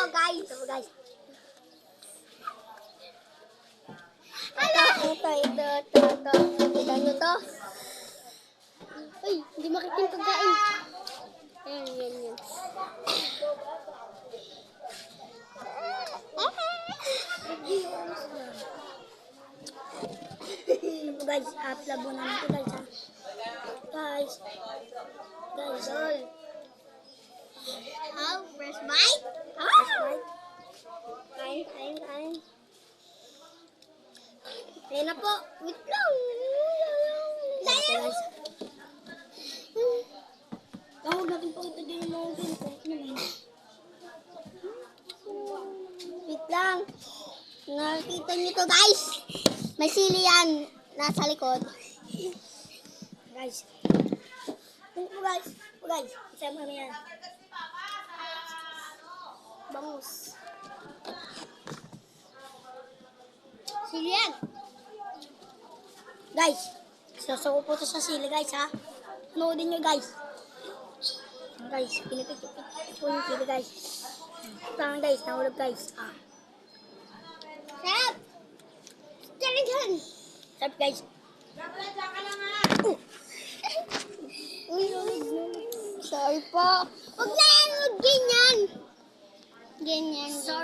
guys. Ito guys. Ito. Kita nyo to. Uy, hindi makita yung pagkain. Yan. Ito guys, labo namin ito guys ha. Guys, all. How? Fresh bite? Fresh bite. Kain. Ayan na po. Wait lang. Guys. Huwag natin pakita din yung mga ganito. Wait lang. Nakita nyo to guys. May sili yan. Nasa likod. Guys. Guys. Isama mo yan. Bangus. Sili yan. Guys. Sasako po ito sa sili guys ha. Noodin nyo guys. Guys, pinipikit po yung sili guys. Ito guys, nahulog guys. Sarap! Sarap guys. Sorry po. Huwag na yan, huwag ganyan. Sorry.